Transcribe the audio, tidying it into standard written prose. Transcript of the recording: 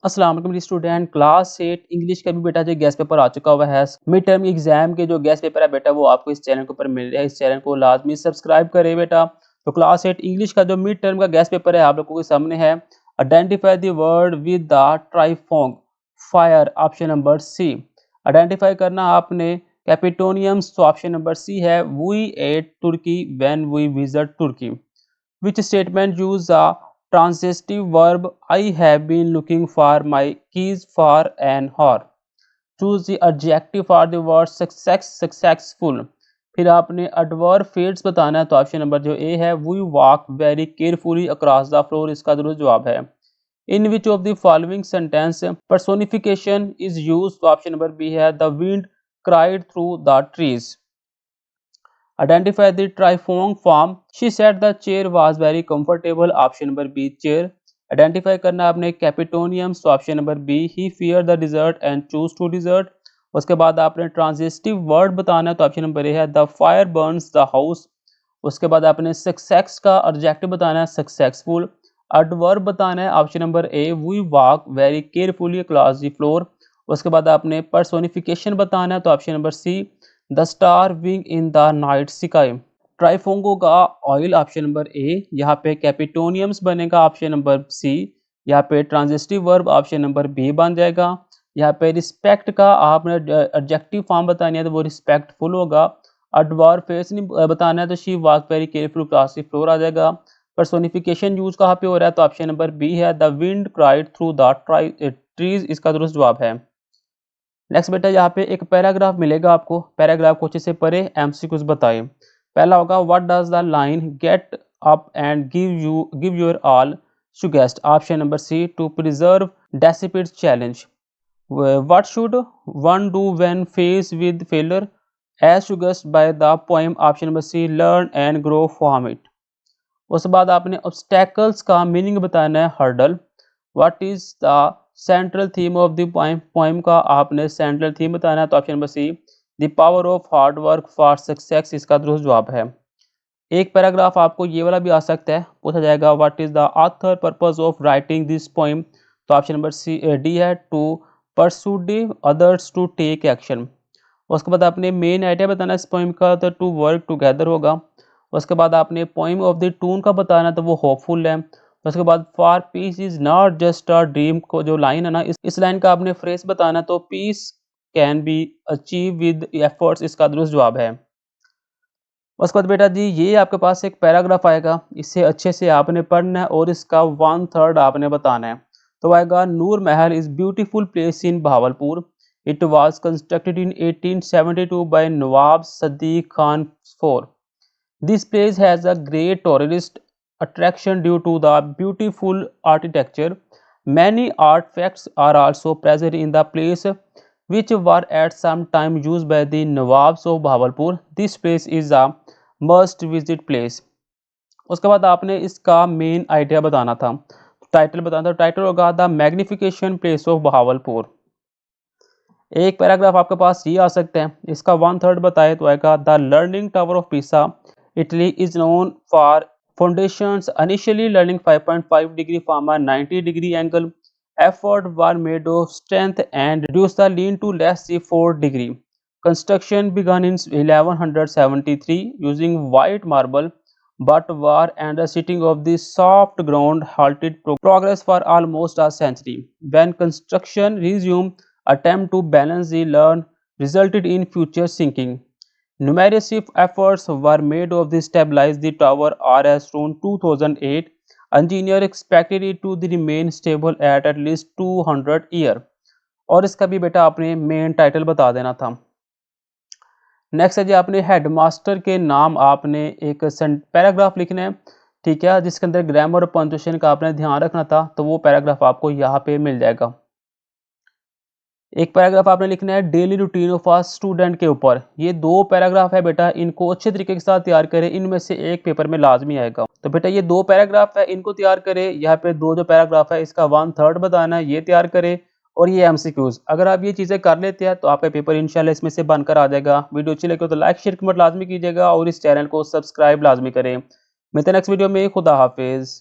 अस्सलाम वालेकुम जी student. Class 8 English का भी बेटा जो गैस पेपर आ चुका हुआ है। मिड टर्म एग्जाम के जो गैस पेपर है बेटा वो आपको इस चैनल के ऊपर मिल रहा है। इस चैनल को लाजमी सब्सक्राइब करें बेटा। तो क्लास 8 इंग्लिश का जो मिड टर्म का गैस पेपर है आप लोगों के सामने है। Identify the word with the triphthong fire, option number C. Identify करना आपने कैपिटोनियम्स, तो ऑप्शन नंबर सी है। We ate turkey when we visit Turkey. Which statement use the transitive verb I have been looking for my keys for an hour? Choose the adjective for the word successful. फिर आपने adverb phrase बताना है, तो option number जो ए है, we walk very carefully across the floor, इसका दुरुस्त जवाब है। In which of the following sentence personification is used? तो ऑप्शन नंबर बी है, the wind cried through the trees. Identify the triphone form. She said the chair was very comfortable. Option number B chair. Identify करना आपने capitoniums, तो option number B he feared the desert and chose to desert. उसके बाद आपने transitive word बताना है, तो option number ए है the fire burns the house. उसके बाद आपने सक्सेस का एडजेक्टिव बताना है सक्सेसफुल। एडवर्ब बताना है option number A we walk very carefully across the floor. उसके बाद आपने पर्सोनिफिकेशन बताना है, तो option number C the star wing in the night sky. ट्राइफोंगो का ऑयल, ऑप्शन नंबर ए। यहाँ पे कैपिटोनियम्स बनेगा ऑप्शन नंबर सी। यहाँ पे transitive verb option number B बन जाएगा। यहाँ पे रिस्पेक्ट का आपने एडजेक्टिव फॉर्म बतानी है, तो वो रिस्पेक्टफुल होगा। एडवर्ब फेस नहीं बताना है, तो she walk very careful across the floor आ जाएगा। पर्सोनिफिकेशन यूज कहाँ पे हो रहा है, तो ऑप्शन नंबर बी है the wind cried through the trees, इसका दुरुस्त जवाब है। नेक्स्ट बेटा यहाँ पे एक पैराग्राफ मिलेगा आपको, पैराग्राफ को अच्छे से पढ़े, एमसीक्यूज बताएं। पहला होगा what does the line get up and give your all suggest. Option number C to preserve despite challenge. What should one do when face with failure as suggest by the poem. Option number C learn and grow from it. उसके बाद आपने obstacles का meaning बताना है hurdle. What is the central theme of the poem, poem का आपने central theme बताना है, तो option number C the power of hard work for success, इसका दुरुस्त जवाब है। एक पैराग्राफ आपको ये वाला भी आ सकता है, पूछा जाएगा what is the author purpose of writing this poem, तो ऑप्शन नंबर सी डी है to persuade others to take action. उसके बाद आपने मेन आइडिया बताना है इस पोएम का, तो टू वर्क टुगेदर होगा। उसके बाद आपने पोएम ऑफ द टून का बताना, तो वो होपफुल है। उसके बाद for piece is not just a dream को जो लाइन है ना, इस लाइन का आपने फ्रेज बताना, तो piece can be achieve with efforts, इसका दुरुस्त जवाब है। उसके बाद बेटा जी ये आपके पास एक पैराग्राफ आएगा, इसे अच्छे से आपने पढ़ना है और इसका 1/3 आपने बताना है। तो आएगा Noor Mahal is beautiful place in Bahawalpur. It was constructed in 1872 by Nawab Sadiq Khan four. This place has a great tourist attraction due to the beautiful architecture. Many artifacts are also present in the place, which were at some time used by the Nawabs of Bahawalpur. This place is a must visit place. उसके बाद आपने इसका main idea बताना था, title बताना था। Title होगा the magnification place of Bahawalpur. एक पैराग्राफ आपके पास ये आ सकते हैं, इसका 1/3 बताए तो आएगा the learning tower of Pisa Italy is known for foundations initially learning 5.5 degree from a 90 degree angle. Effort were made of strength and reduce the lean to less than 4 degree. Construction began in 1173 using white marble, but war and the sitting of the soft ground halted progress for almost a century. When construction resumed, attempt to balance the learn resulted in future sinking. Numerous efforts were made to stabilize the tower RS around 2008. Engineer expected it to remain stable at least 200 years. और इसका भी बेटा आपने main title बता देना था। Next है जी आपने हेडमास्टर के नाम आपने एक पैराग्राफ लिखना है, ठीक है, जिसके अंदर ग्रामर और पंक्चुएशन का आपने ध्यान रखना था, तो वो पैराग्राफ आपको यहाँ पे मिल जाएगा। एक पैराग्राफ आपने लिखना है daily routine of a student के ऊपर। ये 2 पैराग्राफ है बेटा, इनको अच्छे तरीके के साथ तैयार करें, इनमें से एक पेपर में लाजमी आएगा। तो बेटा ये 2 पैराग्राफ है, इनको तैयार करें। यहाँ पे 2 जो पैराग्राफ है इसका 1/3 बताना है, ये तैयार करें। और ये एमसीक्यूज, अगर आप ये चीज़ें कर लेते हैं तो आपका पेपर इंशाल्लाह इसमें से बनकर आ जाएगा। वीडियो अच्छी लगे तो लाइक शेयर कमेंट लाजमी कीजिएगा और इस चैनल को सब्सक्राइब लाजमी करें। मिलते हैं नेक्स्ट वीडियो में। खुदा हाफिज़।